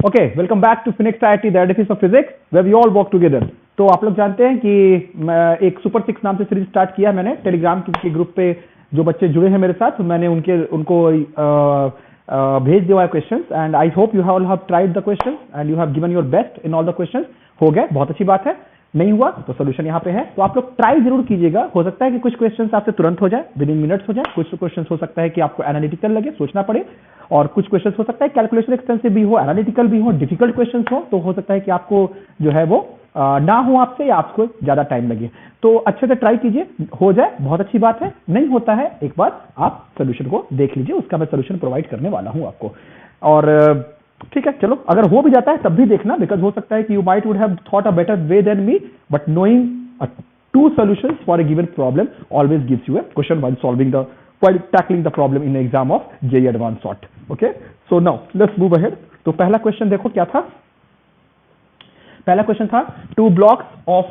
Okay, welcome back to Phoenix IIT the edifice of physics where we all work together. तो आप लोग जानते हैं कि मैं एक सुपर 6 नाम से सीरीज स्टार्ट किया मैंने टेलीग्राम के ग्रुप पे। जो बच्चे जुड़े हैं मेरे साथ, मैंने उनको भेज दिया questions and I hope you all have tried the questions and you have given your best in all the questions. हो गए, बहुत अच्छी बात है। नहीं हुआ तो सोल्यूशन यहाँ पे है, तो आप लोग ट्राई जरूर कीजिएगा। हो सकता है कि कुछ क्वेश्चंस आपसे तुरंत हो जाए, विद इन मिनट्स हो जाए। कुछ क्वेश्चंस हो सकता है कि आपको एनालिटिकल लगे, सोचना पड़े, और कुछ क्वेश्चंस हो सकता है कैलकुलेशन एक्सटेंसिव भी हो, एनालिटिकल भी हो, डिफिकल्ट क्वेश्चंस हो, तो हो सकता है कि आपको जो है वो ना हो आपसे, या आपको ज्यादा टाइम लगे। तो अच्छे से ट्राई कीजिए, हो जाए बहुत अच्छी बात है। नहीं होता है, एक बार आप सोल्यूशन को देख लीजिए, उसका मैं सोल्यूशन प्रोवाइड करने वाला हूं आपको। और ठीक है, चलो, अगर हो भी जाता है तब भी देखना, बिकॉज हो सकता है कि you might would have thought a better way than me, but knowing two solutions for a given problem always gives you a question while solving the while tackling the problem in the exam of JEE Advanced sort. Okay, so now let's move ahead. तो पहला question देखो क्या था। पहला question था, two blocks of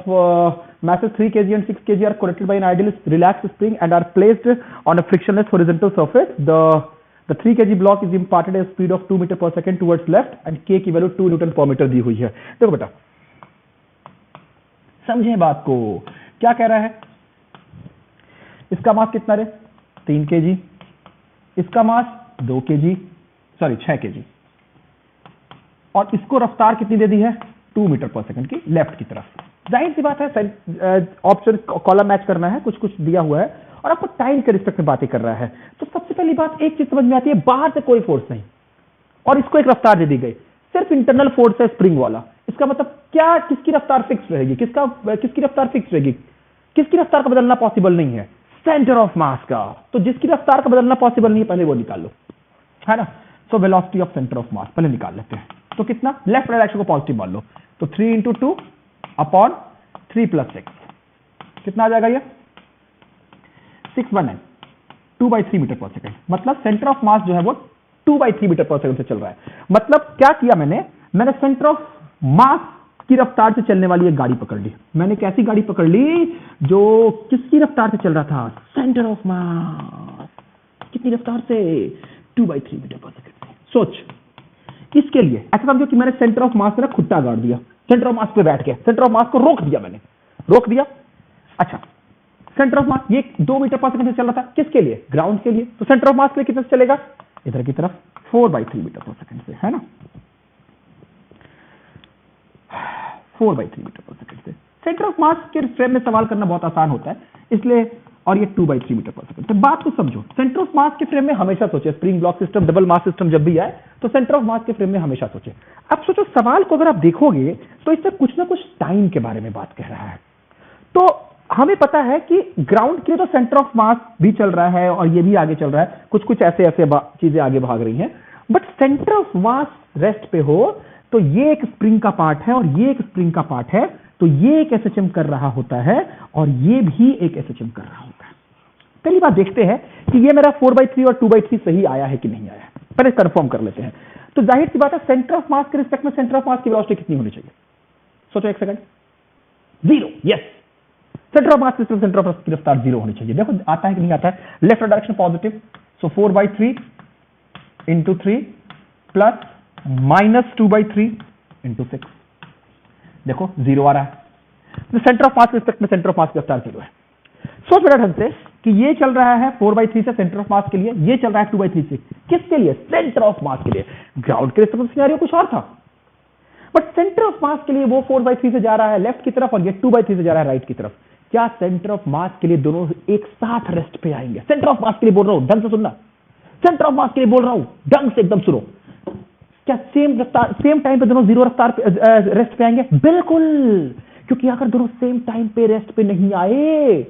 masses 3 kg and 6 kg are connected by an ideal relaxed spring and are placed on a frictionless horizontal surface. The 3 kg block is imparted a speed of 2 meter per second towards left and k की value 2 Newton पर metre दी हुई है। देखो बेटा, समझे बात को, क्या कह रहा है। इसका मास कितना रे, 3 kg, इसका मास 2 kg, सॉरी 6 kg, और इसको रफ्तार कितनी दे दी है, 2 मीटर पर सेकंड की लेफ्ट की तरफ। जाहिर सी बात है, ऑप्शन कॉलम मैच करना है, कुछ कुछ दिया हुआ है, और आपको टाइम के रिस्पेक्ट में बातें कर रहा है। तो सबसे पहली बात एक चीज समझ में आती है, बाहर से कोई फोर्स नहीं, और इसको एक रफ्तार दे दी गई, सिर्फ इंटरनल फोर्स है स्प्रिंग वाला। इसका मतलब क्या, किसकी रफ्तार फिक्स रहेगी, किसकी रफ्तार फिक्स रहेगी, किसकी रफ्तार का बदलना पॉसिबल नहीं है, सेंटर ऑफ मास का। तो जिसकी रफ्तार का बदलना पॉसिबल नहीं है, पहले वो निकाल लो, है ना। So velocity of centre of मास पहले निकाल लेते हैं। तो कितना, लेफ्ट डायरेक्शन को पॉजिटिव मान लो, तो 3 × 2 अपॉन 3 + 6 कितना आ जाएगा, ये 619, 2/3 मीटर पर सेकंड। मतलब सेंटर ऑफ मास जो है वो 2/3 मीटर पर सेकंड से चल रहा है। मतलब क्या किया मैंने सेंटर ऑफ मास की रफ्तार से चलने वाली एक गाड़ी पकड़ ली। मैंने कैसी गाड़ी पकड़ ली, जो किसकी रफ्तार से चल रहा था, सेंटर ऑफ मास। कितनी रफ्तार से, 2/3 मीटर पर सेकंड से। सोच, इसके लिए ऐसा समझो कि मैंने सेंटर ऑफ मास में खुट्टा गाड़ दिया, सेंटर ऑफ मास पे बैठ के सेंटर ऑफ मास को रोक दिया, मैंने रोक दिया। अच्छा, सेंटर ऑफ मास ये 2 मीटर पर सेकंड से चल रहा था, किसके लिए, ग्राउंड के लिए। तो सेंटर ऑफ मास के लिए कितने से चलेगा, इधर की तरफ 4/3 मीटर पर सेकंड से, है ना, 4/3 मीटर पर सेकंड से। सेंटर ऑफ मास के फ्रेम में सवाल करना बहुत आसान होता है, इसलिए, और ये 2/3 मीटर पर सेकंड। तो बात को समझो, सेंटर ऑफ मास के फ्रेम में हमेशा सोचे, spring block system, double mass system जब भी आए तो सेंटर ऑफ मास के फ्रेम में हमेशा सोचे। अब सोचो, सवाल को अगर आप देखोगे तो इससे कुछ ना कुछ टाइम के बारे में बात कह रहा है। तो हमें पता है कि ग्राउंड के लिए तो सेंटर ऑफ मास भी चल रहा है और ये भी आगे चल रहा है, कुछ कुछ ऐसे चीजें आगे भाग रही हैं, but centre of mass rest पे हो तो ये एक स्प्रिंग का पार्ट है और ये एक स्प्रिंग का पार्ट है, तो ये एक एसएचएम कर रहा होता है और ये भी एक एसएचएम कर रहा होता है। पहली बात देखते हैं कि ये मेरा 4/3 और 2/3 सही आया है कि नहीं आया, पहले कंफर्म कर लेते हैं। तो जाहिर सी बात है, सेंटर ऑफ मास के रिस्पेक्ट में सेंटर ऑफ मास की वेलोसिटी कितनी होनी चाहिए, सोचो एक second, 0। Yes, centre of mass के सेंटर ऑफ मास की रफ्तार 0 होनी चाहिए। देखो आता है कि नहीं आता है, लेफ्ट डायरेक्शन पॉजिटिव, सो 4/3 × 3 प्लस -2/3 × 6, देखो 0 आ रहा है। तो सेंटर ऑफ मास के रिस्पेक्ट में सेंटर ऑफ मास की रफ्तार 0 है। सोच बेटा ढंग से कि ये चल रहा है 4/3 से सेंटर ऑफ मास के लिए, ये चल रहा है 2/3 से, किसके लिए, सेंटर ऑफ मास के लिए। ग्राउंड के रिस्पेक्ट में सिनेरियो कुछ और था, बट सेंटर ऑफ मास के लिए वो 4/3 से जा रहा है लेफ्ट की तरफ और ये 2/3 से जा रहा है राइट की तरफ। क्या सेंटर ऑफ मास के लिए दोनों एक साथ रेस्ट पे आएंगे? सेंटर ऑफ मास के लिए बोल रहा हूं, ढंग से सुनना, सेंटर ऑफ मास के लिए बोल रहा हूं, ढंग से एकदम सुनो। क्या सेम रफ्तार, सेम टाइम पे दोनों 0 रफ्तार पे रेस्ट पे आएंगे? बिल्कुल, क्योंकि अगर दोनों सेम टाइम पे रेस्ट पे नहीं आए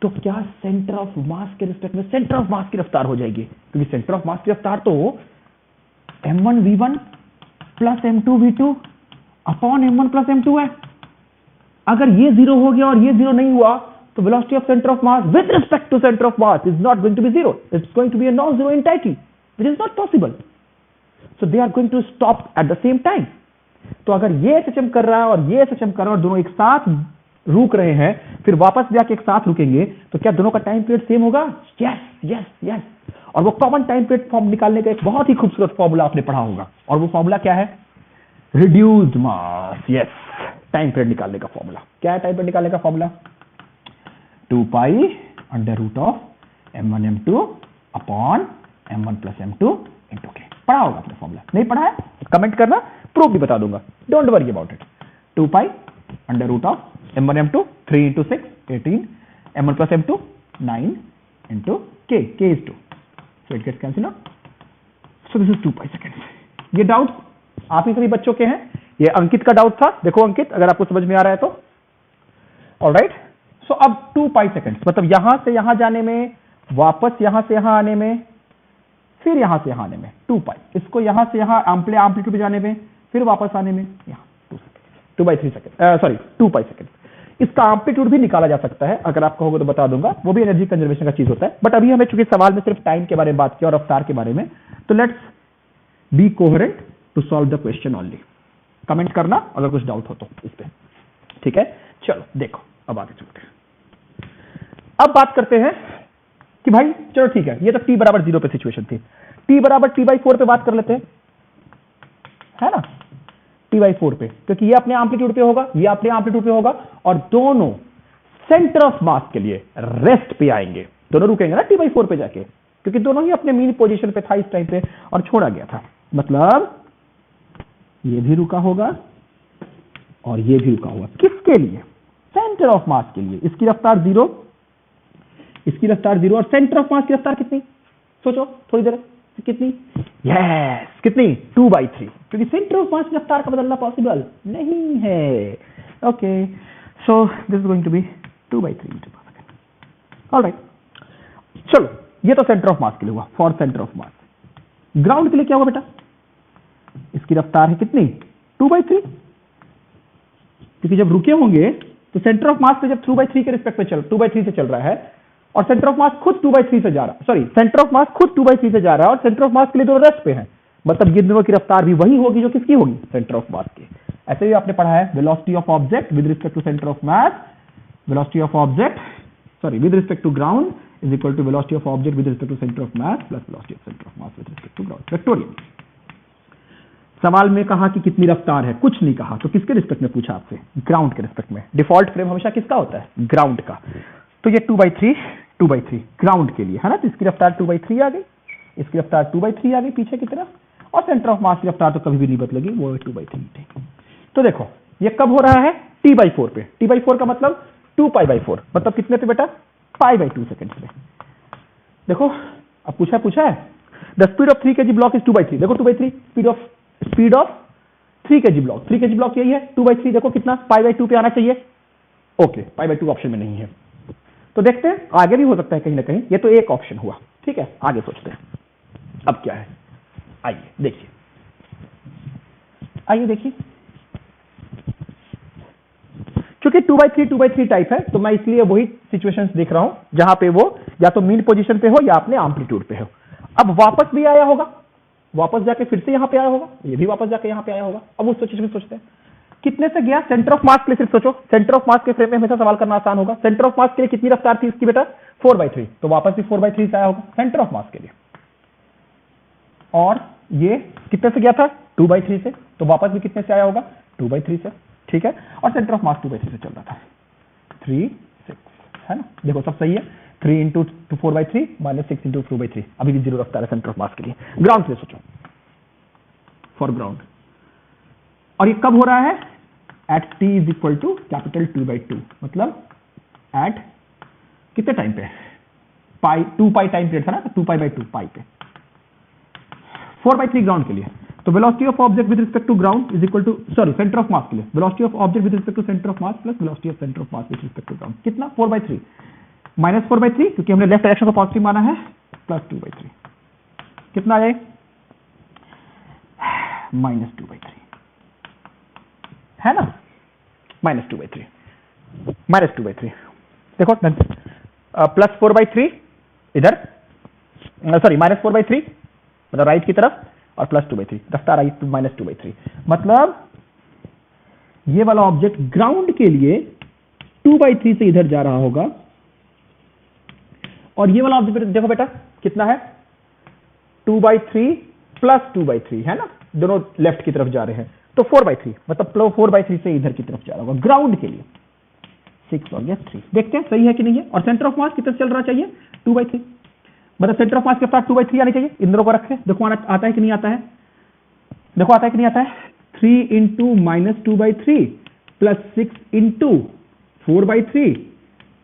तो क्या सेंटर ऑफ मास के रिस्पेक्ट में सेंटर ऑफ मास की रफ्तार हो जाएगी, क्योंकि सेंटर ऑफ मास की रफ्तार तो m1v1 plus m2v2 upon m1 plus m2 है। अगर ये 0 हो गया और ये 0 नहीं हुआ तो velocity of centre of mass with respect to centre of mass is not going to be 0, it's going to be a non zero entity which is not possible. So they are going to stop at the same time. तो अगर ये SHM कर रहा है और ये SHM कर रहा है और दोनों एक साथ रुक रहे हैं, फिर वापस जाके एक साथ रुकेंगे, तो क्या दोनों का टाइम पीरियड सेम होगा? Yes yes yes. और वो कॉमन टाइम पीरियड फॉर्म निकालने का एक बहुत ही खूबसूरत फॉर्मूला आपने पढ़ा होगा, और वो फॉर्मूला क्या है? Reduced mass. Yes, time period निकालने का फॉर्मूला क्या है? टाइम पीरियड निकालने का formula 2 pi under root of m1 m2 upon m1 plus m2 into K. पढ़ा होगा आपने फॉर्मूला? नहीं पढ़ा है? कमेंट करना, प्रूफ भी बता दूंगा, don't worry about it. 2 pi under root of m1 m2 3 into 6 18 m1 plus m2 9 into k, k is 2, so it gets cancelled out, so this is 2 pi second. ये doubt आप ही सभी बच्चों के हैं, ये अंकित का डाउट था। देखो अंकित, अगर आपको समझ में आ रहा है तो ऑलराइट। सो अब 2 पाई सेकेंड मतलब यहां से यहां जाने में, वापस यहां से यहां आने में, फिर यहां से यहां आने में 2 पाई, इसको यहां से यहां एम्पलीट्यूड पे जाने में, फिर वापस आने में यहां 2 by 3 second, sorry 2 pi second. इसका एम्पलीट्यूड भी निकाला जा सकता है, अगर आप कहोगे तो बता दूंगा, वो भी एनर्जी कंजर्वेशन का चीज होता है। बट अभी हमें चूंकि सवाल में सिर्फ टाइम के बारे में बात किया और रफ्तार के बारे में, तो let's be coherent to solve the question only. Comment करना अगर कुछ डाउट हो तो इस पे, ठीक है? चलो देखो अब आगे चलते हैं। अब बात करते हैं कि भाई चलो ठीक है, ये तो t बराबर 0 पे सिचुएशन थी, t बराबर t/4 पे बात कर लेते हैं, है ना? t/4 पे, क्योंकि ये अपने एम्पलीट्यूड पे होगा, ये अपने एम्पलीट्यूड पे होगा, और दोनों सेंटर ऑफ मास के लिए रेस्ट पे आएंगे, दोनों रुकेंगे ना t/4 पे जाके, क्योंकि दोनों ही अपने मीन पोजीशन पे था इस टाइम पे और छोड़ा गया था। मतलब ये भी रुका होगा और ये भी रुका होगा, किसके लिए? सेंटर ऑफ मास के लिए। इसकी रफ्तार 0, इसकी रफ्तार 0, और सेंटर ऑफ मास की रफ्तार कितनी? सोचो थोड़ी देर, कितनी? यस, कितनी? 2/3, क्योंकि सेंटर ऑफ मास की रफ्तार का बदलना पॉसिबल नहीं है। Okay, so this is going to be 2/3 metre per second. Alright, चलो ये तो सेंटर ऑफ मास के लिए हुआ, for centre of mass. Ground के लिए क्या हुआ बेटा? इसकी रफ्तार है कितनी? 2/3, क्योंकि जब रुके होंगे तो सेंटर ऑफ मास से जब 2/3 के रिस्पेक्ट में 2/3 से चल रहा है, और सेंटर ऑफ मास खुद 2/3 से जा रहा है, सॉरी सेंटर ऑफ मास खुद 2/3 से जा रहा है, और सेंटर ऑफ मास के लिए दोनों रेस्ट पे है, मतलब ये दोनों की रफ्तार भी वही होगी जो किसकी होगी? सेंटर ऑफ मास की। ऐसे ही आपने पढ़ा है velocity of object with respect to centre of mass, velocity of object sorry with respect to ground is equal to velocity of object with respect to centre of mass plus velocity of centre of mass with respect to ground, vectorial. सवाल में कहा कि कितनी रफ्तार है, कुछ नहीं कहा, तो किसके रिस्पेक्ट में पूछा आपसे? ग्राउंड के रिस्पेक्ट में। डिफॉल्ट फ्रेम हमेशा किसका होता है? ग्राउंड का। तो ये 2/3 ग्राउंड के लिए है ना, तो इसकी रफ्तार 2/3 आ गई, इसकी रफ्तार 2/3 आ गई पीछे की तरफ, और सेंटर ऑफ मास की रफ्तार तो कभी भी नहीं बदलेगी, वो 2/3। तो देखो ये कब हो रहा है? t/4 पे। t/4 का मतलब 2π/4, मतलब कितने पे बेटा? π/2 सेकेंड पे। देखो अब पूछा है the speed of 3 kg block is 2/3। देखो 2/3 speed of 3 kg block, 3 kg block यही है, 2/3 देखो कितना? π/2 पे आना चाहिए। ओके, π/2 ऑप्शन में नहीं है, तो देखते हैं आगे भी हो सकता है कहीं ना कहीं, ये तो एक ऑप्शन हुआ, ठीक है? आगे सोचते हैं अब क्या है। आइए देखिए, आइए देखिए, क्योंकि 2/3 टाइप है, तो मैं इसलिए वही सिचुएशंस देख रहा हूं जहां पे वो या तो मीन पोजीशन पे हो या अपने एम्पलीट्यूड पे हो। अब वापस भी आया होगा, वापस जाके फिर से यहां पे आया होगा, ये भी वापस जाके यहां पे आया होगा। अब उस सिचुएशन में सोचते हैं कितने से गया? सेंटर ऑफ मास के लिए सिर्फ सोचो, सेंटर ऑफ मास के फ्रेम में हमेशा सवाल करना आसान होगा। सेंटर ऑफ मास के लिए कितनी रफ्तार थी इसकी बेटा? 4/3, तो वापस भी 4/3 से आया होगा सेंटर ऑफ मास के लिए। और ये कितने से गया था? 2/3 से, तो वापस भी कितने से आया होगा? 2/3 से, ठीक है? और सेंटर ऑफ मास 2/3 से चल रहा था, 3 6 है ना? देखो सब सही है, 3 इंटू 4/3 माइनस 6 इंटू 2/3, अभी भी 0 रफ्तार है सेंटर ऑफ मास के लिए। ग्राउंड के लिए सोचो, फॉर ग्राउंड, और ये कब हो रहा है? At t is equal to capital 2/2, मतलब एट कितने टाइम पे? 2π टाइम पीरियड था ना, 2π/2 पाई पे। 4/3 ग्राउंड के लिए, तो velocity of object with respect to ground is equal to, sorry centre of mass के लिए, velocity of object with respect to centre of mass plus velocity of centre of mass with respect to ground, कितना? 4/3 minus 4/3, क्योंकि हमने left direction को positive माना है, plus 2/3, कितना आए? माइनस 2/3 है ना, माइनस 2/3 देखो, प्लस 4/3 इधर, सॉरी माइनस 4/3 मतलब राइट की तरफ, और प्लस 2/3 रफ्तार आई माइनस 2/3, मतलब ये वाला ऑब्जेक्ट ग्राउंड के लिए 2/3 से इधर जा रहा होगा, और ये वाला ऑब्जेक्ट देखो बेटा कितना है? 2/3 प्लस 2/3 है ना, दोनों लेफ्ट की तरफ जा रहे हैं, तो 4/3 मतलब 4/3 से इधर की तरफ जा रहा होगा ग्राउंड के लिए। 6 और 3 देखते हैं सही है कि नहीं है। और सेंटर ऑफ मास कितना चल रहा चाहिए, 2/3, मतलब सेंटर ऑफ मास के साथ 2/3 आने चाहिए। इन दोनों को रखें, देखो आता है कि नहीं आता है, देखो आता है कि नहीं आता है। 3 into minus 2/3 plus 6 into 4/3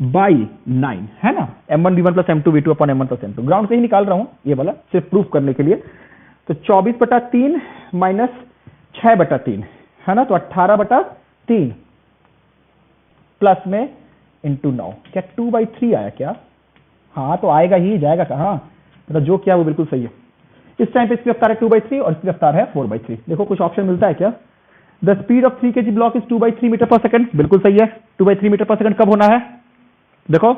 by 9 है ना, m1v1 plus m2v2 upon m1 plus m2। Ground से ही निकाल रहा हूं ये वाला सिर्फ प्रूफ करने के लिए। तो 24/3 माइनस 6/3 है ना, तो 18/3 प्लस में इंटू 9। क्या 2/3 आया क्या, हाँ तो आएगा ही, जाएगा कहाँ, मतलब जो किया वो बिल्कुल सही है। इस टाइम पे इसकी रफ्तार है 2/3 और इसकी रफ्तार है 4/3। देखो कुछ ऑप्शन मिलता है क्या, the speed of 3 kg block is 2/3 metre per second, बिल्कुल सही है। 2/3 मीटर पर सेकंड कब होना है, देखो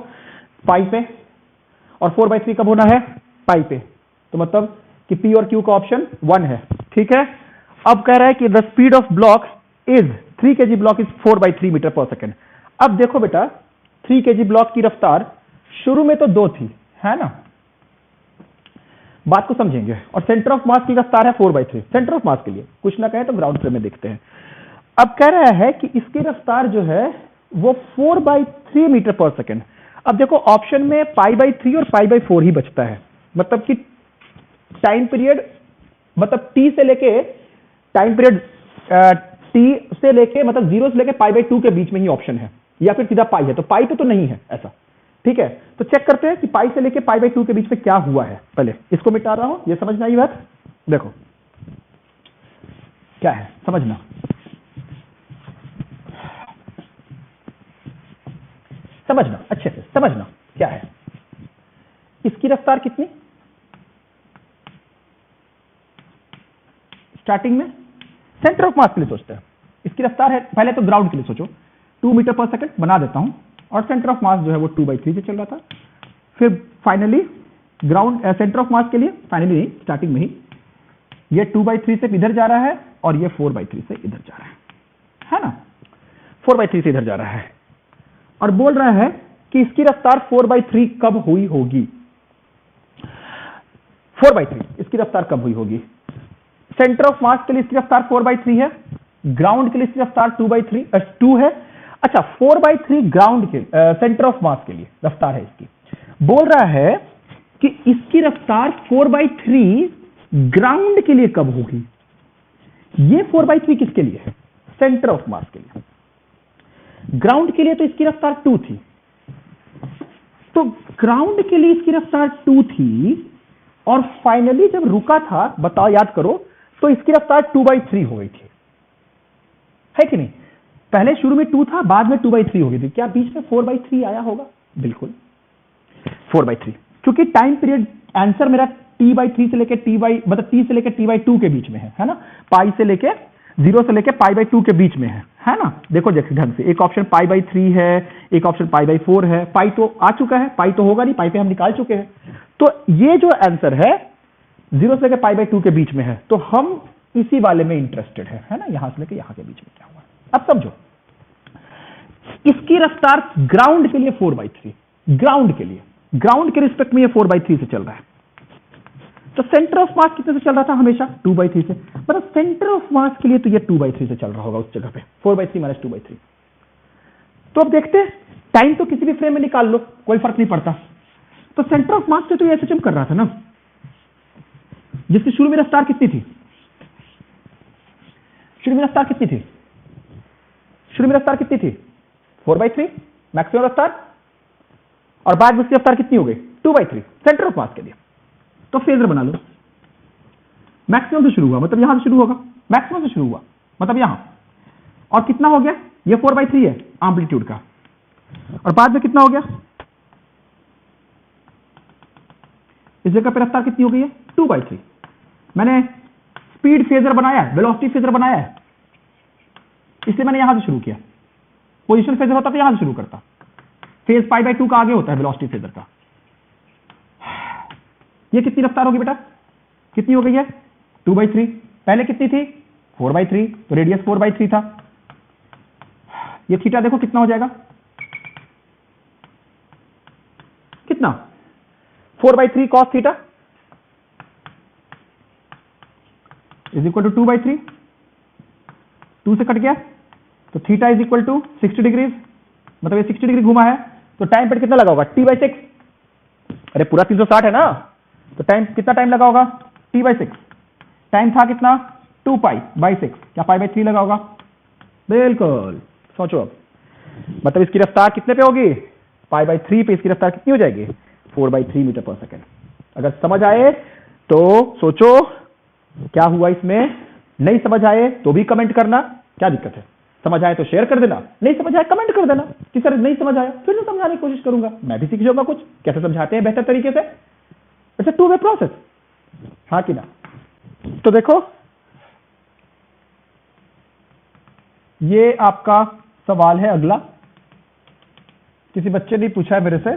पाई पे, और 4/3 कब होना है, पाई पे, तो मतलब कि पी और क्यू का ऑप्शन 1 है, ठीक है। अब कह रहा है कि the speed of block is 3 kg block is 4/3 metre per second. अब देखो बेटा 3 kg ब्लॉक की रफ्तार शुरू में तो 2 थी, है ना, बात को समझेंगे, और सेंटर ऑफ मास की रफ्तार है 4/3। सेंटर ऑफ मास के लिए कुछ ना कहे तो ग्राउंड फ्रेम में देखते हैं। अब कह रहा है कि इसकी रफ्तार जो है वो 4/3 मीटर पर सेकंड। अब देखो ऑप्शन में π/3 और π/4 ही बचता है, मतलब कि टाइम पीरियड, मतलब टी से लेके टाइम पीरियड टी से लेके मतलब 0 से लेके π/2 के बीच में ही ऑप्शन है, या फिर सीधा पाई है, तो पाई पे तो नहीं है ऐसा, ठीक है। तो चेक करते हैं कि पाई से लेके π/2 के बीच में क्या हुआ है। पहले इसको मिटा रहा हूं, ये समझना ही बात, देखो क्या है समझना, समझना अच्छे से समझना क्या है। इसकी रफ्तार कितनी, स्टार्टिंग में सेंटर ऑफ मास के लिए सोचते हैं, इसकी रफ्तार है, पहले तो ग्राउंड के लिए सोचो 2 मीटर पर सेकंड बना देता हूं, और सेंटर ऑफ मास जो है वो 2/3 से चल रहा था। फिर finally ground centre of mass के लिए फाइनली नहीं, स्टार्टिंग में ही ये 2/3 से इधर जा रहा है और ये 4/3 से इधर जा रहा है ना, 4/3 से इधर जा रहा है, और बोल रहा है कि इसकी रफ्तार 4/3 कब हुई होगी। 4/3 इसकी रफ्तार कब हुई होगी, सेंटर ऑफ मास के लिए इसकी रफ्तार 4/3 है, ग्राउंड के लिए इसकी रफ्तार 2 है। अच्छा 4/3 ग्राउंड के सेंटर ऑफ मास के लिए रफ्तार है इसकी, बोल रहा है कि इसकी रफ्तार 4/3 ग्राउंड के लिए कब होगी। ये 4/3 किसके लिए है, सेंटर ऑफ मास के लिए, ग्राउंड के लिए तो इसकी रफ्तार 2 थी, तो ग्राउंड के लिए इसकी रफ्तार 2 थी, और फाइनली जब रुका था, बताओ याद करो, तो इसकी रफ्तार 2/3 हो गई थी, है कि नहीं। पहले शुरू में 2 था, बाद में 2/3 हो गई थी, क्या बीच में 4/3 आया होगा, बिल्कुल 4/3, क्योंकि टाइम पीरियड आंसर मेरा t/3 से लेके मतलब t से लेके t/2 के बीच में है ना, पाई से लेके 0 से लेके π/2 के बीच में है ना। देखो जैसे ढंग से एक ऑप्शन π/3 है, एक ऑप्शन π/4 है, पाई तो आ चुका है, पाई तो होगा नहीं, पाई पे हम निकाल चुके हैं, तो ये जो आंसर है 0 से लेके π/2 के बीच में है, तो हम इसी वाले में इंटरेस्टेड है ना, यहां से लेके यहां के बीच में क्या हुआ। अब समझो इसकी रफ्तार ग्राउंड के लिए 4/3, ग्राउंड के रिस्पेक्ट में ये 4/3 से चल रहा है, तो सेंटर ऑफ मास कितने से चल रहा था, हमेशा 2/3 से, मतलब सेंटर ऑफ मास के लिए तो ये 2/3 से चल रहा होगा उस जगह पे, 4/3 माइनस 2/3। तो अब देखते हैं, टाइम तो किसी भी फ्रेम में निकाल लो, कोई फर्क नहीं पड़ता। तो सेंटर ऑफ मास से तो ये एसएचएम कर रहा था ना, जिसकी शुरू में रफ्तार कितनी थी, शुरू में रफ्तार कितनी थी, शुरू में रफ्तार कितनी थी 4/3 मैक्सिमम रफ्तार, और बाद में उसकी रफ्तार कितनी हो गई 2/3 सेंटर ऑफ मास के लिए। तो फेजर बना लो, मैक्सिमम से शुरू हुआ मतलब यहां से शुरू होगा, मैक्सिमम से शुरू हुआ मतलब यहां, और कितना हो गया, ये 4/3 है एम्पलीट्यूड का, और बाद में कितना हो गया, इस जगह पे रफ्तार कितनी हो गई है 2/3। मैंने स्पीड फेजर बनाया है, वेलोसिटी फेजर बनाया है, इसलिए मैंने यहां से शुरू किया। पोजीशन फेजर होता तो यहां से शुरू करता, फेज π/2 का आगे होता है वेलोसिटी फेजर का। ये कितनी रफ्तार होगी बेटा, कितनी हो गई है 2/3, पहले कितनी थी 4/3, तो रेडियस 4/3 था। ये थीटा देखो कितना हो जाएगा, कितना 4/3 cos theta, is equal to 2/3, 2 से कट गया तो theta is equal to 60 degrees, मतलब ये 60 डिग्री घुमा है तो टाइम पीरियड कितना लगा होगा, t/6। अरे पूरा 360 है ना, तो टाइम कितना टाइम लगा होगा, t/6। टाइम था कितना 2π/6, क्या π/3 लगा होगा, बिल्कुल। सोचो अब, मतलब इसकी रफ्तार कितने पे होगी, π/3 पे इसकी रफ्तार कितनी हो जाएगी, 4/3 मीटर पर सेकेंड। अगर समझ आए तो सोचो क्या हुआ इसमें, नहीं समझ आए तो भी कमेंट करना, क्या दिक्कत है, समझ आए तो शेयर कर देना, नहीं समझ आए कमेंट कर देना कि सर नहीं समझ आया, फिर से समझाने की कोशिश करूंगा, मैं भी सीख जाऊंगा कुछ कैसे समझाते हैं बेहतर तरीके से। It's a two way process, हाँ कि ना। तो देखो ये आपका सवाल है अगला, किसी बच्चे ने पूछा है मेरे से,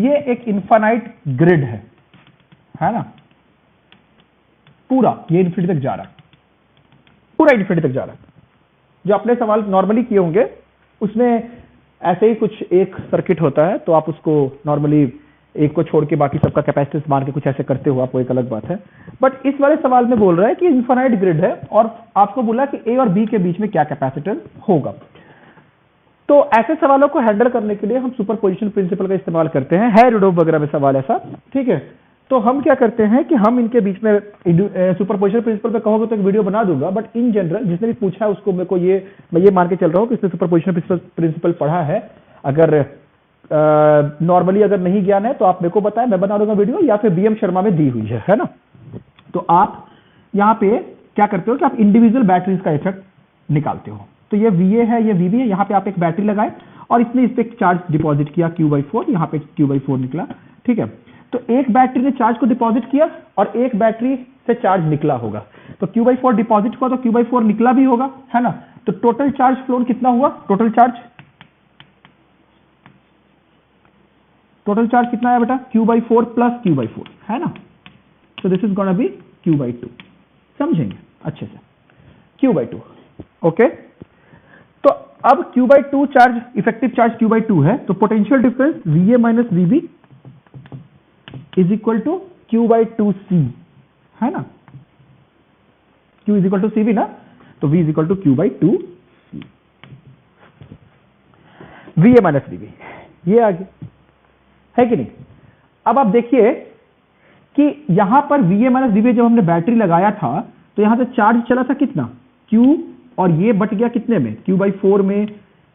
ये एक इनफाइनाइट ग्रिड है ना, पूरा ये इन्फिनिटी तक जा रहा है, पूरा इन्फिनिटी तक जा रहा है। जो अपने सवाल नॉर्मली किए होंगे उसमें ऐसे ही कुछ एक सर्किट होता है, तो आप उसको नॉर्मली एक को छोड़ के बाकी सबका कैपेसिटेंस मान के कुछ ऐसे करते हो आप, वो एक अलग बात है। बट इस वाले सवाल में बोल रहा है कि इनफाइनाइट ग्रिड है और आपको बोला कि ए और बी के बीच में क्या कैपेसिटेंस होगा। तो ऐसे सवालों को हैंडल करने के लिए हम सुपरपोजिशन प्रिंसिपल का इस्तेमाल करते हैं, है रूडोल्फ वगैरह में सवाल ऐसा, ठीक है। तो हम क्या करते हैं कि हम इनके बीच में सुपरपोजिशन प्रिंसिपल पे कहोगे तो एक वीडियो बना दूंगा, बट इन जनरल जिसने भी पूछा है उसको मेरे को मैं ये मान के चल रहा हूँ कि इसने सुपरपोजिशन प्रिंसिपल पढ़ा है। अगर नॉर्मली अगर नहीं ज्ञान है तो आप मेरे को बताएं, मैं बना दूंगा वीडियो, या फिर बीएम शर्मा में दी हुई है ना। तो आप यहाँ पे क्या करते हो कि आप इंडिविजुअल बैटरीज का इफेक्ट निकालते हो। तो ये VA है, ये VB है, यहाँ पे आप एक बैटरी लगाए और इसने इस पे चार्ज डिपॉजिट किया Q/4, यहाँ पे Q/4 निकला, ठीक है। तो एक बैटरी ने चार्ज को डिपॉजिट किया और एक बैटरी से चार्ज निकला होगा, तो Q/4 डिपॉजिट हुआ तो Q/4 निकला भी होगा, है ना। तो टोटल चार्ज फ्लोन कितना हुआ, टोटल चार्ज कितना है बेटा, Q/4 प्लस Q/4, है ना। तो this is gonna be Q/2, समझेंगे अच्छे से, Q/2, ओके। तो अब Q/2 charge, effective charge Q/2 है, तो potential difference VA minus VB is equal to Q/2C, है ना। Q is equal to CV ना, तो V is equal to Q/2C, VA minus VB, ये आगे है कि नहीं। अब आप देखिए कि यहां पर VA माइनस VB जब हमने बैटरी लगाया था तो यहां से चार्ज चला था कितना, Q, और ये बट गया कितने में, Q/4 में,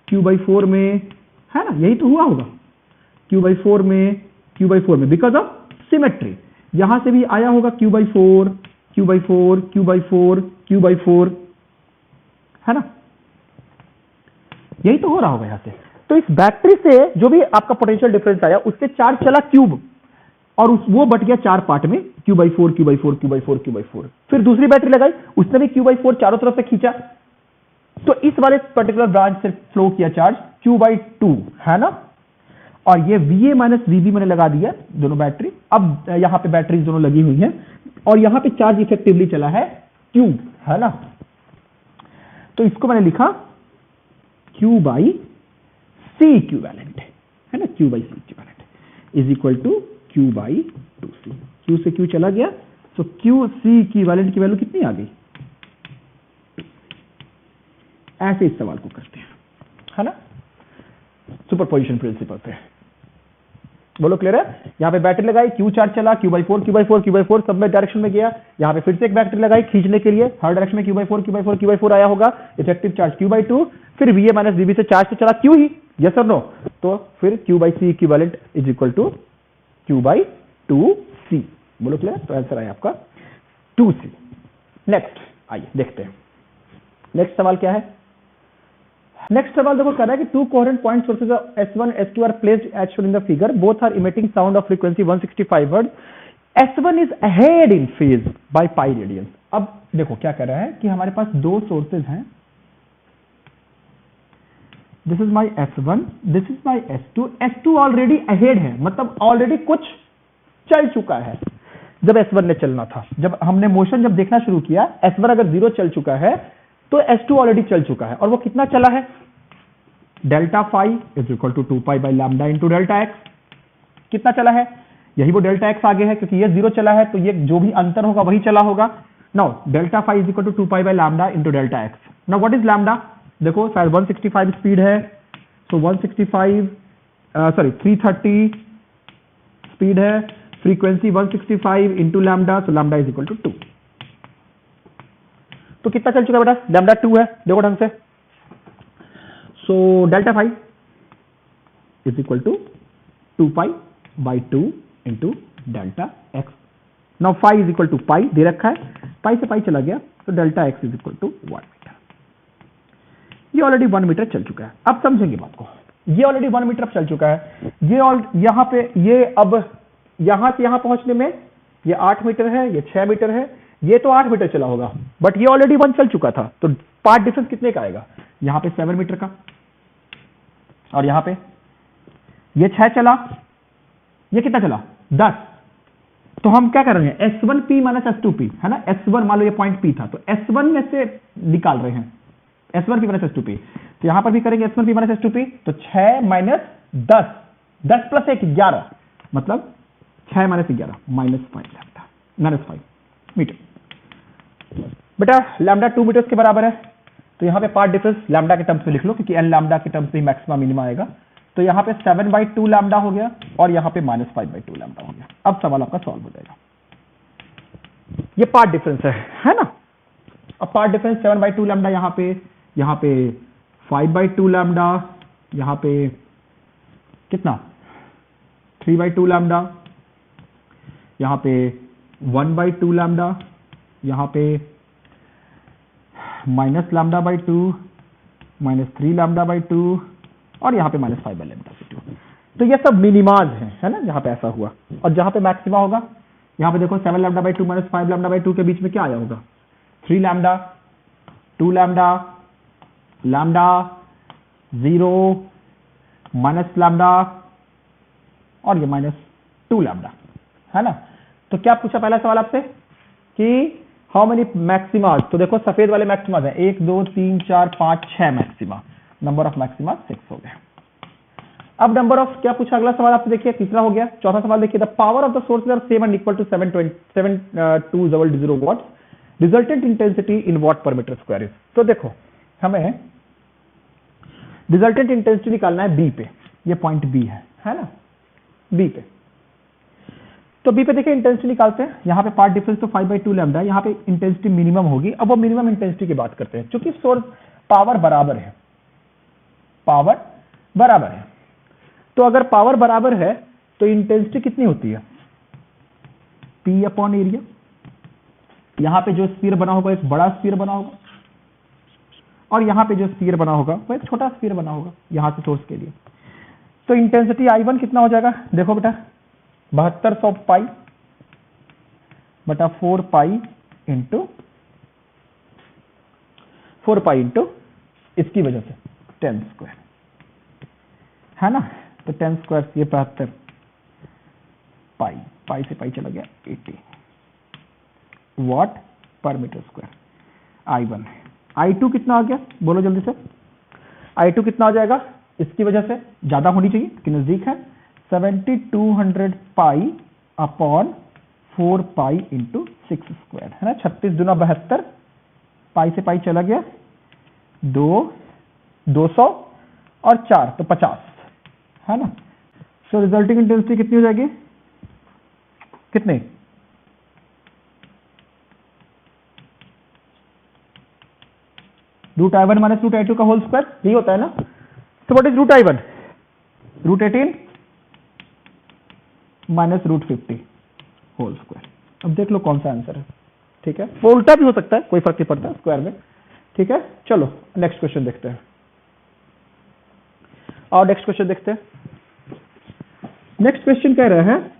Q/4 में, है ना, यही तो हुआ होगा, Q/4 में, बिकॉज ऑफ सिमेट्री। यहां से भी आया होगा Q/4, Q/4, Q/4, Q/4, है ना, यही तो हो रहा होगा यहां से। तो इस बैटरी से जो भी आपका पोटेंशियल डिफरेंस आया उससे चार्ज चला क्यूब और वो बट गया 4 पार्ट में, Q/4, Q/4, Q/4, Q/4। फिर दूसरी बैटरी लगाई, उसने भी Q/4 चारों तरफ से खींचा, तो इस वाले पर्टिकुलर ब्रांच से फ्लो किया चार्ज Q/2, है ना। और ये VA माइनस VB मैंने लगा दिया दोनों बैटरी, अब यहां पे बैटरी दोनों लगी हुई हैं और यहां पे चार्ज इफेक्टिवली चला है Q, है ना। तो इसको मैंने लिखा Q/C इक्विवेलेंट, है ना, Q/C equivalent is equal to Q/2C। Q से Q चला गया, तो QC इक्विवेलेंट की वैल्यू कितनी आ गई, ऐसे इस सवाल को करते हैं, है ना, सुपरपोजिशन प्रिंसिपल पे। बोलो क्लियर है। यहां पे बैटरी लगाई, Q चार्ज चला, Q/4, Q/4, Q/4 सब में डायरेक्शन में गया, यहां पे फिर से एक बैटरी लगाई खींचने के लिए, हर डायरेक्शन में Q/4, Q/4, Q/4 आया होगा, इफेक्टिव चार्ज Q/2, फिर VA माइनस VB से चार्ज तो चला Q ही, यस और नो, तो फिर Q/C equivalent is equal to Q/2C। बोलो क्लियर। तो आंसर आया आपका 2C। नेक्स्ट आइए देखते हैं, नेक्स्ट सवाल क्या है। नेक्स्ट सवाल देखो कह रहा है कि two coherent point sources of S1 S2 are placed as shown in the figure, both are emitting sound of frequency 165 hertz, S1 is ahead in phase by pi radians. अब देखो क्या कह रहा है कि हमारे पास दो सोर्सेज हैं, this is my S1, this is my S2, S2 already ahead है, मतलब ऑलरेडी कुछ चल चुका है जब S1 ने चलना था, जब हमने मोशन जब देखना शुरू किया S1 अगर 0 चल चुका है तो S2 ऑलरेडी चल चुका है, और वो कितना चला है, delta phi is equal to 2π/λ into delta X. कितना चला है, यही वो डेल्टा एक्स आगे है, क्योंकि ये 0 चला है तो ये जो भी अंतर होगा वही चला होगा, now delta phi is equal to 2 pi by lambda into delta x. Now what is lambda? देखो शायद 165 स्पीड है, तो 330 स्पीड है, फ्रीक्वेंसी 165 इंटू लैम्डा, तो लैम्डा इज इक्वल टू 2। तो कितना चल चुका है बेटा? लैम्डा 2 है, देखो ढंग से। So delta phi is equal to 2 pi by 2 into delta x. Now phi is equal to pi दे रखा है, पाई से पाई चला गया, तो delta X is equal to 1 metre. ये ऑलरेडी 1 मीटर चल चुका है। अब समझेंगे बात को, ये ऑलरेडी 1 मीटर अब चल चुका है। ये यहां पे ये अब यहां से यहां पहुंचने में ये 8 मीटर है, ये 6 मीटर है, ये तो 8 मीटर चला होगा, बट ये ऑलरेडी 1 चल चुका था, तो पार्ट डिफरेंस कितने का आएगा? यहां पे 7 मीटर का, और यहां पे ये 6 चला, ये कितना चला? 10। तो हम क्या कर रहे हैं? S1P माइनस S2P है ना, S1 मान लो ये पॉइंट P था, तो S1 में से निकाल रहे हैं S1P माइनस S2P। तो यहां पर भी करेंगे S1P माइनस S2P, तो 6 माइनस 10, 10 प्लस 1 11, मतलब 6 माइनस 11 माइनस 5 मीटर। बेटा लैम्डा 2 मीटर के बराबर है, तो यहां पे पार्ट डिफरेंस लैम्डा के टर्म्स में लिख लो, क्योंकि एन लैम्डा के टर्म्स में मैक्सिमा मिनिमा आएगा। तो यहां पे 7/2 लैम्डा हो गया, और यहां पे -5/2 लैम्डा हो गया। अब सवाल आपका सॉल्व हो जाएगा। ये पार्ट डिफरेंस है ना। अब पार्ट डिफरेंस 7/2 लैम्डा, यहां पे 5/2 लैम्डा, यहां पे कितना 3/2 लैम्डा, यहां पे 1/2 लैम्डा, यहां पे -λ/2 -3 λ/2, और यहां पे -5/λ/2। तो ये सब मिनिमाज है ना, जहां पे ऐसा हुआ। और जहां पे मैक्सिमा होगा, यहां पे देखो 7λ/2 -5λ/2 के बीच में क्या आया होगा? 3 lambda, 2 lambda, lambda 0 minus lambda, और ये -2 लैम्डा है ना। तो क्या पूछा पहला सवाल आपसे कि हाउ मेनी मैक्सिमाज? तो देखो सफेद वाले मैक्सिमाज है 1 2 3 4 5 6 मैक्सिमा, नंबर ऑफ मैक्सिमा 6 हो गया। अब नंबर ऑफ क्या पूछा अगला सवाल आपसे, देखिए तीसरा हो गया। चौथा सवाल देखिए, the power of the source are same and equal to 720 watt, resultant intensity in watt per metre square is. तो देखो हमें रिजल्टेंट इंटेंसिटी निकालना है बी पे, ये पॉइंट बी है ना, बी पे। तो बी पे देखिए इंटेंसिटी निकालते हैं। यहां पे पार्ट डिफरेंस तो 5/2 लैम्डा, यहां पे इंटेंसिटी मिनिमम होगी। अब वो मिनिमम इंटेंसिटी की बात करते हैं, क्योंकि सोर्स पावर बराबर है, पावर बराबर है। तो अगर पावर बराबर है तो इंटेंसिटी कितनी होती है? P upon area. यहां पे जो स्फीयर बना होगा एक बड़ा स्फीयर बना होगा, और यहां पे जो स्फीयर बना होगा वो एक छोटा स्फीयर बना होगा, यहां से सोर्स के लिए। तो इंटेंसिटी I1 कितना हो जाएगा? देखो बेटा 7200 पाई बटा 4 पाई इंटू 4 पाई इंटू इसकी वजह से 10 स्क्वायर है ना। तो 10 स्क्वायर ये 72 पाई, पाई से पाई चला गया 80 what per metre square. I1 I2 कितना आ गया? बोलो जल्दी से। I2 कितना आ जाएगा? इसकी वजह से ज्यादा होनी चाहिए कि नजदीक है, 7200 pi upon 4 pi into 6 square है ना। 36 दूना 72, पाई से पाई चला गया 200 और 4 तो 50 है ना। सो रिजल्टिंग इंटेंसिटी कितनी हो जाएगी? कितने? √I1 माइनस √I2 का होल स्क्वायर, यही होता है ना। तो what is √I1? √18 minus √50 whole square. अब देख लो कौन सा आंसर है, ठीक है। वो उल्टा भी हो सकता है, कोई फर्क नहीं पड़ता स्क्वायर में, ठीक है। चलो नेक्स्ट क्वेश्चन देखते हैं, और नेक्स्ट क्वेश्चन देखते हैं। नेक्स्ट क्वेश्चन कह रहे हैं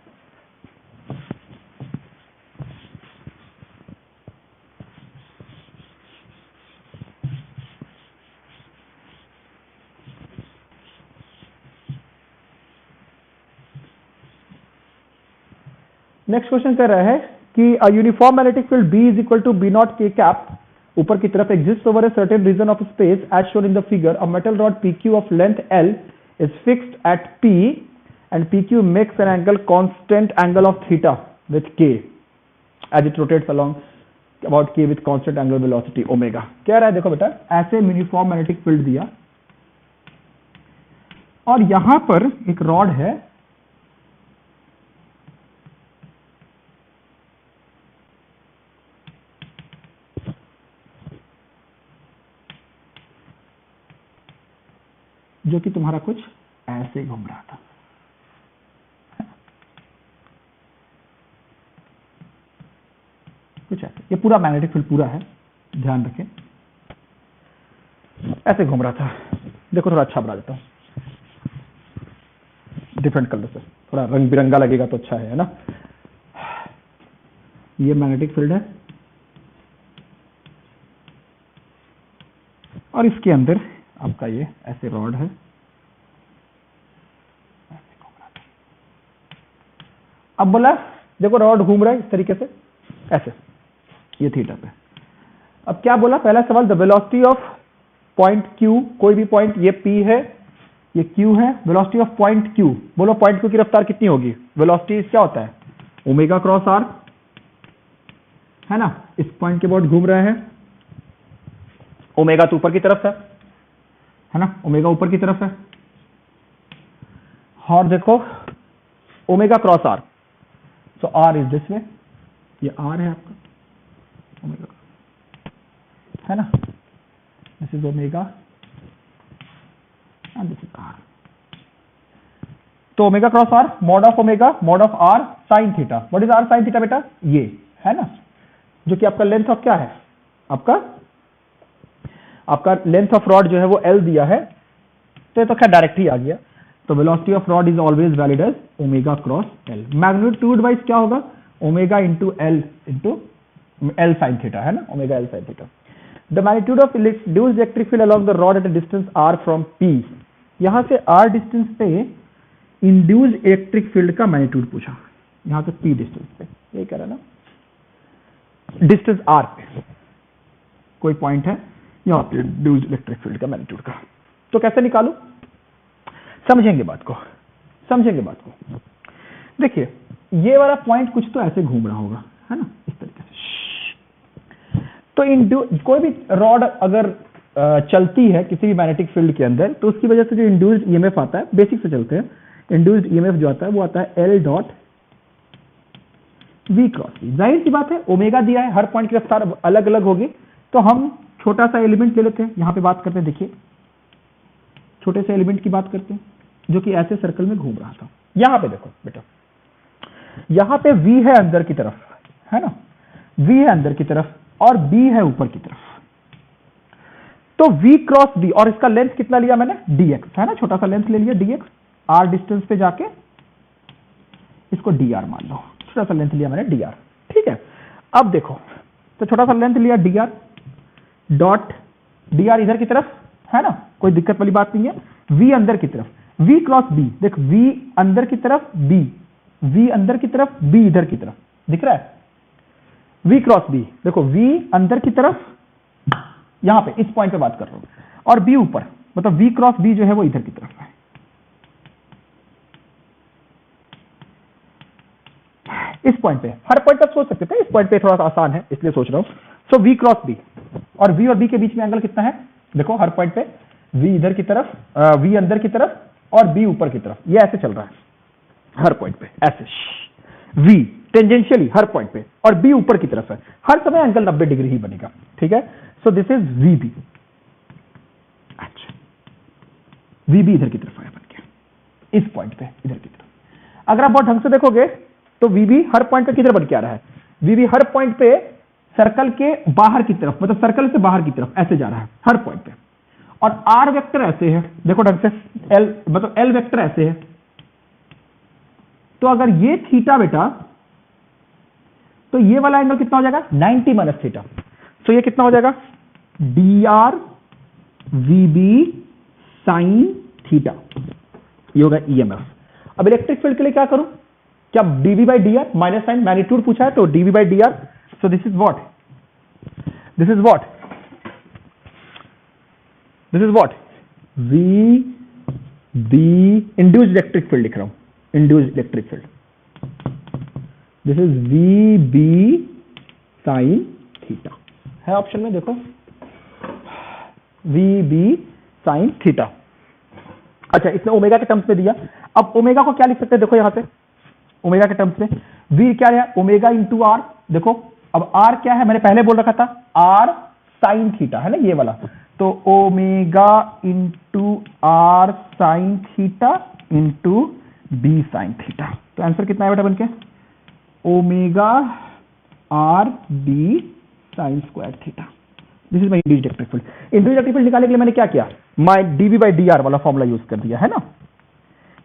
नेक्स्ट क्वेश्चन कह रहा है कि uniform magnetic field B is equal to B0 K cap ऊपर की तरफ exist over a certain region of space as shown in the figure. A metal rod PQ of length L is fixed at P and PQ makes an angle constant angle of theta with K as it rotates along about K with constant angular velocity omega. कह रहा है देखो बेटा, ऐसे uniform magnetic field दिया और यहां पर एक रॉड है, जो कि तुम्हारा कुछ ऐसे घूम रहा था। कुछ ऐसे, ये पूरा मैग्नेटिक फील्ड पूरा है, ध्यान रखें, ऐसे घूम रहा था। देखो थोड़ा अच्छा बना देता हूं, डिफरेंट कलर से, थोड़ा रंग बिरंगा लगेगा तो अच्छा है ना। ये मैग्नेटिक फील्ड है और इसके अंदर आपका ये ऐसे रॉड है, अब बोला देखो रॉड घूम रहा है इस तरीके से ऐसे, ये थीटा पे। अब क्या बोला पहला सवाल, the velocity of point Q, कोई भी पॉइंट, ये P है ये Q है, वेलोसिटी ऑफ पॉइंट Q, बोलो पॉइंट Q की रफ्तार कितनी होगी? वेलोसिटी क्या होता है? ओमेगा क्रॉस आर, है ना। इस पॉइंट के अबाउट घूम रहा है, ओमेगा तो ऊपर की तरफ है ना, ओमेगा ऊपर की तरफ है। और देखो omega cross R, so R is this way, ये आर है आपका ओमेगा, है ना, this is omega and this is R. तो omega cross R, mod of omega mod of R sine theta. What is R sine theta बेटा? ये है ना, जो कि आपका लेंथ ऑफ क्या है, आपका लेंथ ऑफ रॉड जो है वो L दिया है, तो ये तो खैर डायरेक्ट ही आ गया। तो velocity of rod is always valid as omega cross L। Magnitude wise क्या होगा? Omega into L sine theta, है ना, omega L sine theta. The magnitude of induced electric field along the rod at a distance r from P, यहां से r distance पे induced electric field का magnitude पूछा, यहां से P डिस्टेंस पे, ये कह रहा है ना, डिस्टेंस r पे कोई पॉइंट है, यहां पे इंड्यूस्ड इलेक्ट्रिक फील्ड का मैग्नीट्यूड का। तो कैसे निकालू? समझेंगे बात को। देखिए ये वाला पॉइंट कुछ तो ऐसे घूम रहा होगा, है ना, इस तरीके से। तो कोई भी रॉड अगर चलती है किसी भी मैग्नेटिक फील्ड के अंदर, तो उसकी वजह से जो इंड्यूस्ड ईएमएफ आता है, बेसिक से चलते हैं, इंड्यूस्ड ईएमएफ जो आता है वो आता है L dot V cross V। जाहिर सी बात है ओमेगा दिया है, हर पॉइंट की रफ्तार अलग अलग होगी, तो हम छोटा सा एलिमेंट ले लेते हैं, यहां पे बात करते हैं। देखिए छोटे से एलिमेंट की बात करते हैं जो कि ऐसे सर्कल में घूम रहा था। यहां पे देखो बेटा, यहां पे V है अंदर की तरफ, है ना, V है अंदर की तरफ और B है ऊपर की तरफ। तो V क्रॉस B, और इसका लेंथ कितना लिया मैंने? dx, है ना, छोटा सा लेंथ ले लिया dx, r डिस्टेंस पे जाके इसको dr मान लो, छोटा सा लेंथ लिया मैंने dr, ठीक है। अब देखो तो छोटा सा लेंथ लिया dr डॉट dr इधर की तरफ, है ना, कोई दिक्कत वाली बात नहीं है। V अंदर की तरफ, V क्रॉस B, देख V अंदर की तरफ B, V अंदर की तरफ B इधर की तरफ, दिख रहा है, V क्रॉस B, देखो V अंदर की तरफ, यहां पे इस पॉइंट पे बात कर रहा हूं, और B ऊपर, मतलब V क्रॉस B जो है वो इधर की तरफ है। इस पॉइंट पे, हर पॉइंट तक सोच सकते थे, इस पॉइंट पे थोड़ा सा आसान है इसलिए सोच रहा हूं। सो V क्रॉस B, और V और B के बीच में एंगल कितना है? देखो हर पॉइंट पे V इधर की तरफ, V अंदर की तरफ और B ऊपर की तरफ, ये ऐसे चल रहा है हर पॉइंट पे, ऐसे V टेंजेंशियली हर पॉइंट पे, और B ऊपर की तरफ है, हर समय एंगल 90 डिग्री ही बनेगा, ठीक है। सो दिस इज VB। अच्छा, VB इधर की तरफ आया बन गया, इस पॉइंट पे इधर की तरफ। अगर आप बहुत ढंग से देखोगे तो VB हर पॉइंट पे किधर बन के आ रहा है? VB हर पॉइंट पे सर्कल के बाहर की तरफ, मतलब सर्कल से बाहर की तरफ ऐसे जा रहा है हर पॉइंट पे, और R वेक्टर ऐसे है, देखो ढंग से, L मतलब L वेक्टर ऐसे है। तो अगर ये थीटा बेटा, तो ये वाला एंगल कितना हो जाएगा? 90 माइनस थीटा। तो ये कितना हो जाएगा? dr VB साइन थीटा, ये होगा EMF। अब इलेक्ट्रिक फील्ड के लिए क्या करूं? क्या dV by dr, minus sine magnitude पूछा है तो dV by dr। So this is what, this is what, this is what, VB induced electric field लिख रहा हूं, induced electric field, this is VB sine theta है option में, देखो VB sine theta. अच्छा, इसने ओमेगा के टर्म्स में दिया। अब ओमेगा को क्या लिख सकते हैं, देखो यहां से ओमेगा के टर्म्स में V क्या है, ओमेगा इंटू आर। देखो अब R क्या है, मैंने पहले बोल रखा था R साइन थीटा है ना, ये वाला। तो omega into r sine theta into B sine theta. तो आंसर कितना है बेटा बनके, omega r B sine square theta. This is my induced electric field. Induced electric field निकालने के लिए मैंने क्या किया, माई dV by dr वाला फॉर्मूला यूज कर दिया है ना,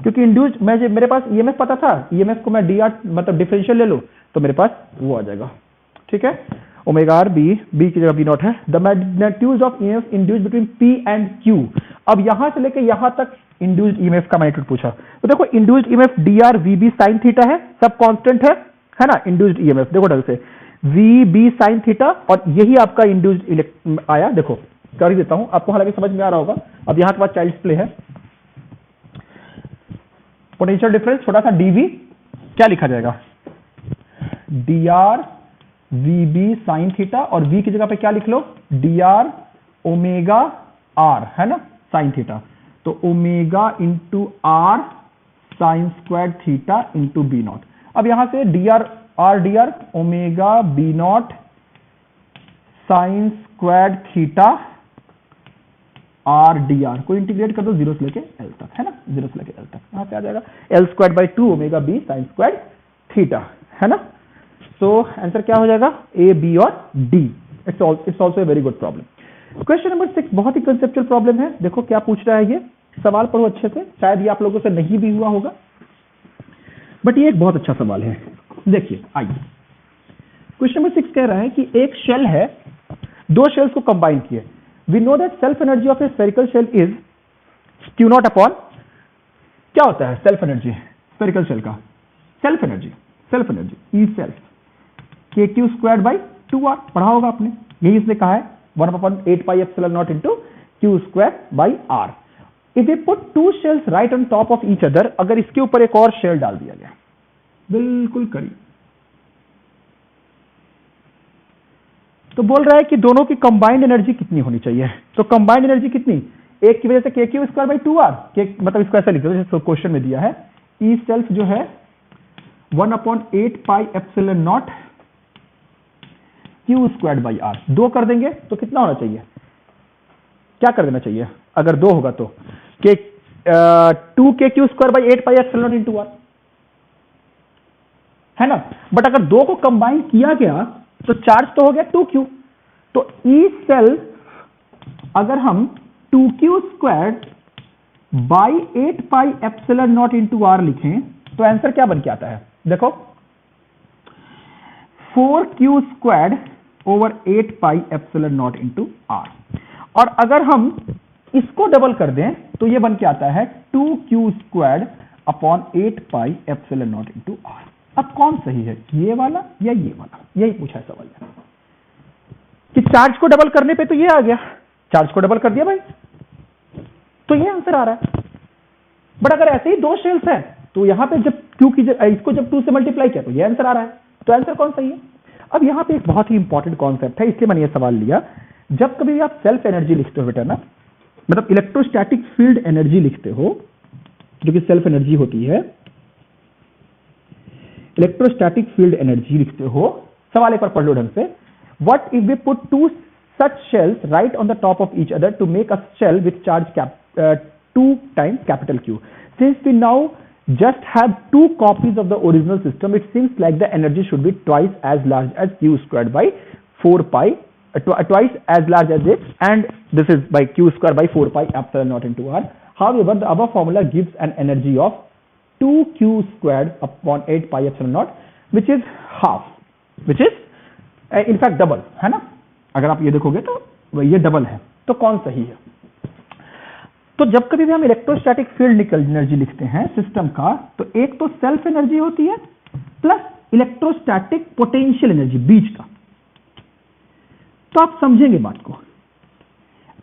क्योंकि इंड्यूस्ड मेरे पास ईएमएफ पता था, ईएमएफ को मैं dr मतलब डिफरेंशियल ले लूं तो मेरे पास वो आ जाएगा। ठीक है, ओमेगा आर बी की जगह बी नॉट है। The magnitude of EMF induced between P and Q। अब यहां से लेके यहां तक इंड्यूस्ड ईएमएफ का मैग्नीट्यूड पूछा, तो देखो induced EMF dr VB sin theta है, सब कांस्टेंट है ना। इंड्यूस्ड ईएमएफ देखो ढंग से VB sin थीटा, और यही आपका इंड्यूस्ड आया। देखो कर ही देता हूं आपको, हालांकि समझ में आ रहा होगा। अब यहां के बाद चाइल्ड्स प्ले है, पोटेंशियल डिफरेंस छोटा सा dV क्या लिखा जाएगा, dr VB sin थीटा, और V की जगह पे क्या लिख लो, dr ओमेगा r है ना sin थीटा। तो omega into r sine square theta into B naught. अब यहां से dr omega B naught sine square theta r dr को इंटीग्रेट कर दो 0 से लेके l तक है ना, 0 से लेके l तक, यहां से आ जाएगा l square by 2 omega B sine square theta है ना। सो आंसर क्या हो जाएगा, A, B और D। It's also a very good problem. Question number 6 बहुत ही कंसेप्चुअल प्रॉब्लम है। देखो क्या पूछ रहा है ये, सवाल पढ़ो अच्छे से, शायद ये आप लोगों से नहीं भी हुआ होगा, बट ये एक बहुत अच्छा सवाल है। देखिए आइए, क्वेश्चन नंबर 6 कह रहा है कि एक शेल है, दो शेल्स को कंबाइन किए। We know that self energy of a spherical shell is Q naught upon, क्या होता है सेल्फ एनर्जी स्फेरिकल शेल का, self energy E self KQ square by 2R, पढ़ा होगा आपने, यही इसने कहा है 1/8 pi epsilon naught into Q square by R। If we put two shells right on top of each other, अगर इसके ऊपर एक और शेल डाल दिया गया, बिल्कुल करीब, तो बोल रहा है कि दोनों की कंबाइंड एनर्जी कितनी होनी चाहिए। तो कंबाइंड एनर्जी कितनी, एक की वजह से KQ स्क्वायर बाई 2R, मतलब इसको ऐसा लिख दो जैसे क्वेश्चन में दिया है, ई सेल्फ जो है 1/8 pi epsilon naught Q square by R। दो कर देंगे तो कितना होना चाहिए, क्या कर देना चाहिए अगर दो होगा तो, 2KQ square by 8 pi epsilon naught into R है ना। बट अगर दो को कंबाइन किया गया तो चार्ज तो हो गया 2Q, तो ई सेल्फ अगर हम 2Q square by 8 pi epsilon naught into R लिखें तो आंसर क्या बन के आता है, देखो 4Q square over 8 pi epsilon naught into R। और अगर हम इसको डबल कर दें तो ये बन के आता है 2Q square upon 8 pi epsilon naught into R। अब कौन सही है, ये वाला या ये वाला, यही पूछा है सवाल है कि चार्ज को डबल करने पे तो ये आ गया, चार्ज को डबल कर दिया भाई, तो ये आंसर आ रहा है। बट अगर ऐसे ही दो शेल्स है तो यहां पे जब Q की इसको जब 2 से मल्टीप्लाई किया तो ये आंसर आ रहा है, तो आंसर कौन सही है। अब यहां पे एक बहुत ही इंपॉर्टेंट कॉन्सेप्ट है, इसलिए मैंने ये सवाल लिया। जब कभी आप सेल्फ एनर्जी लिखते हो बेटा ना, मतलब इलेक्ट्रोस्टैटिक फील्ड एनर्जी लिखते हो, जो कि सेल्फ एनर्जी होती है, इलेक्ट्रोस्टैटिक फील्ड एनर्जी लिखते हो, सवाल एक बार पढ़ लो ढंग से। What if we put two such shells right on the top of each other to make a shell with charge 2 times capital Q? Since we now just have 2 copies of the original system, it seems like the energy should be twice as large as Q squared by 4 pi, twice as large as it, and this is by Q squared by 4 pi epsilon naught into R. However, the above formula gives an energy of 2Q squared upon 8 pi epsilon naught, which is half, which is in fact double, है ना। अगर आप ये देखोगे तो ये double है, तो कौन सही है। तो जब कभी भी हम इलेक्ट्रोस्टैटिक फील्ड एनर्जी लिखते हैं सिस्टम का, तो एक तो सेल्फ एनर्जी होती है प्लस इलेक्ट्रोस्टैटिक पोटेंशियल एनर्जी बीच का। तो आप समझेंगे बात को,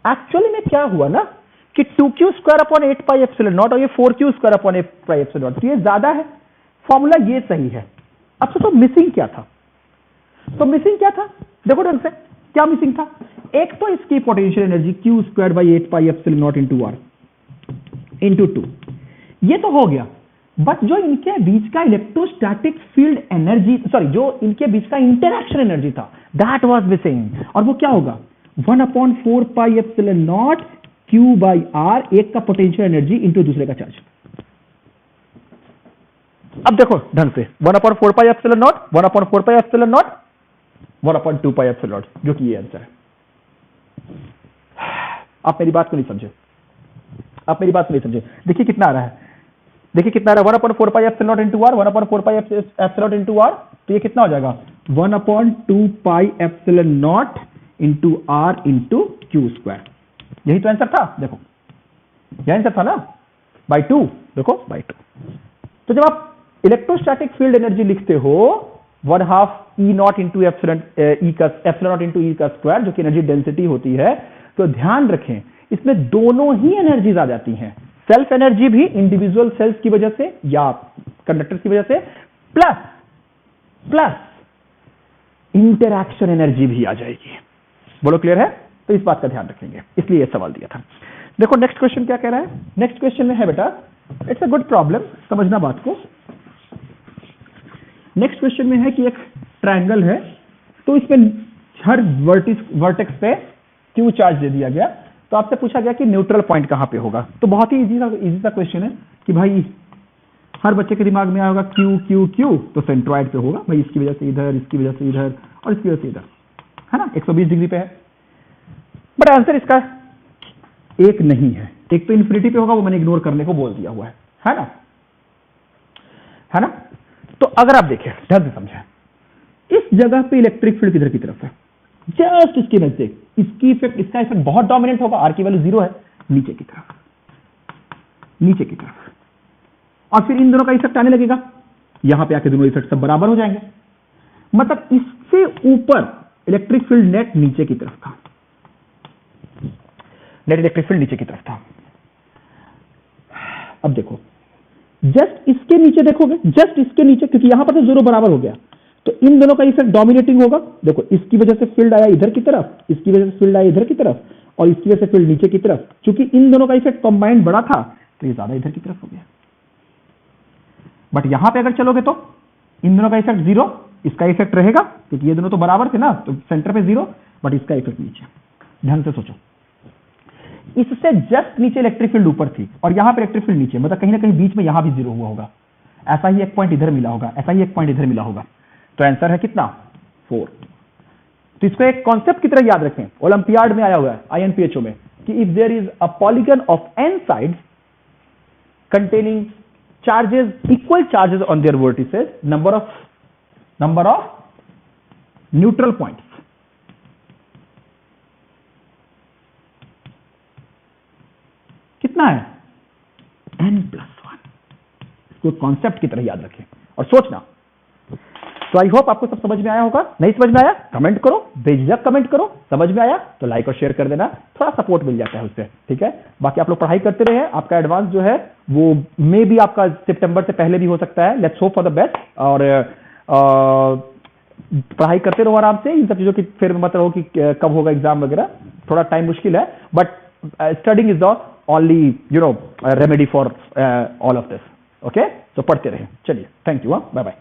एक्चुअली में क्या हुआ ना कि 2Q square upon 8 pi epsilon not और ये 4Q square upon 8 pi epsilon not, तो ये ज्यादा है, फॉर्मूला ये सही है। अब तो मिसिंग क्या था, तो मिसिंग क्या था, देखो ढंग से क्या मिसिंग था। एक तो इसकी potential energy q square by 8 pi epsilon naught into r into 2, ये तो हो गया। बट जो इनके बीच का इलेक्ट्रोस्टैटिक फील्ड एनर्जी, सॉरी जो इनके बीच का इंटरैक्शन एनर्जी था, दैट वाज मिसिंग। और वो क्या होगा, 1/4 pi epsilon naught q by r, एक का पोटेंशियल एनर्जी इंटू दूसरे का चार्ज। अब देखो ढंग से 1/4 pi epsilon not, 1/4 pi epsilon not, 1/2 pi epsilon not, जो कि ये आंसर है। आप मेरी बात को नहीं समझे, आप मेरी बात को नहीं समझे। देखिए कितना आ रहा है, देखिए कितना आ रहा है, 1/4 pi epsilon naught into r, 1/4 pi epsilon naught into r, तो ये कितना हो जाएगा 1/2 pi epsilon naught into r into q square. यही तो आंसर था, देखो यही आंसर था ना, बाई 2, देखो बाई 2। तो जब आप इलेक्ट्रोस्टैटिक फील्ड एनर्जी लिखते हो 1/2 E naught into epsilon naught into E का स्क्वायर, जो कि एनर्जी डेंसिटी होती है, तो ध्यान रखें इसमें दोनों ही एनर्जीज आ जाती हैं, सेल्फ एनर्जी भी इंडिविजुअल सेल्स की वजह से या कंडक्टर्स की वजह से, प्लस इंटरैक्शन एनर्जी भी आ जाएगी। बोलो क्लियर है? तो इस बात का ध्यान रखेंगे, इसलिए यह सवाल दिया था। देखो नेक्स्ट क्वेश्चन क्या कह रहा है, नेक्स्ट क्वेश्चन में है बेटा, इट्स अ गुड प्रॉब्लम, समझना बात को। नेक्स्ट क्वेश्चन में है कि एक ट्रायंगल है, तो इसमें हर वर्टेक्स पे क्यू चार्ज दे दिया गया, तो आपसे पूछा गया कि न्यूट्रल पॉइंट कहां पे होगा। तो बहुत ही इजी सा क्वेश्चन है कि भाई हर बच्चे के दिमाग में आया होगा क्यू क्यू क्यू, तो सेंट्रॉइड पे होगा भाई, इसकी वजह से इधर, इसकी वजह से इधर और इसकी वजह से इधर, है ना, 120 डिग्री पे है। बट आंसर इसका एक नहीं है, एक तो इन्फिनिटी पे होगा, वो मैंने इग्नोर करने को बोल दिया हुआ है ना, है ना। तो अगर आप देखें ध्यान से समझें, इस जगह पे इलेक्ट्रिक फील्ड किधर की तरफ है, जस्ट इसके नजदीक, इसकी इफेक्ट, इसका इफेक्ट बहुत डोमिनेंट होगा, आर की वैल्यू 0 है, नीचे की तरफ, नीचे की तरफ। और फिर इन दोनों का इफेक्ट आने लगेगा, यहां पे आके दोनों इफेक्ट सब बराबर हो जाएंगे, मतलब इससे ऊपर इलेक्ट्रिक फील्ड नेट नीचे की तरफ था, नेट इलेक्ट्रिक फील्ड नीचे की तरफ था। अब देखो जस्ट इसके नीचे देखोगे, जस्ट इसके नीचे, क्योंकि यहां पर तो 0 बराबर हो गया, तो इन दोनों का इफेक्ट डोमिनेटिंग होगा। देखो इसकी वजह से फील्ड आया इधर की तरफ, इसकी वजह से फील्ड आया इधर की तरफ, और इसकी वजह से फील्ड नीचे की तरफ। क्योंकि इन दोनों का इफेक्ट कंबाइंड बड़ा था, तो ये ज्यादा इधर की तरफ हो गया। बट यहां पे अगर चलोगे तो इन दोनों का इफेक्ट 0, इसका इफेक्ट रहेगा, क्योंकि ये दोनों तो बराबर थे ना, तो सेंटर पे 0, बट इसका इफेक्ट नीचे। ध्यान से सोचो, इससे जस्ट नीचे इलेक्ट्रिक फील्ड ऊपर थी, और यहां पर इलेक्ट्रिक फील्ड नीचे, मतलब कहीं ना कहीं बीच में यहां भी 0 हुआ होगा, ऐसा ही एक पॉइंट इधर मिला होगा, ऐसा ही एक पॉइंट इधर मिला होगा। तो आंसर है कितना 4। तो इसको एक कॉन्सेप्ट की तरह याद रखें, ओलंपियाड में आया हुआ है, INPHO में, कि if there is a polygon of n sides containing charges, equal charges on their vertices, number of neutral points. कितना है n+1। इसको कॉन्सेप्ट की तरह याद रखें और सोचना। तो आई होप आपको सब समझ में आया होगा। नहीं समझ में आया कमेंट करो, बेझिझक कमेंट करो। समझ में आया तो लाइक और शेयर कर देना, थोड़ा सपोर्ट मिल जाता है उससे, ठीक है। बाकी आप लोग पढ़ाई करते रहे, आपका एडवांस जो है वो मे भी आपका सितंबर से पहले भी हो सकता है। Let's hope for the best. और पढ़ाई करते रहो आराम से, इन सब चीजों की फिर मत रहो कि कब होगा एग्जाम वगैरह, थोड़ा टाइम मुश्किल है, but studying is the only remedy for all of this. Okay, तो पढ़ते रहे। चलिए, थैंक यू, बाय बाय।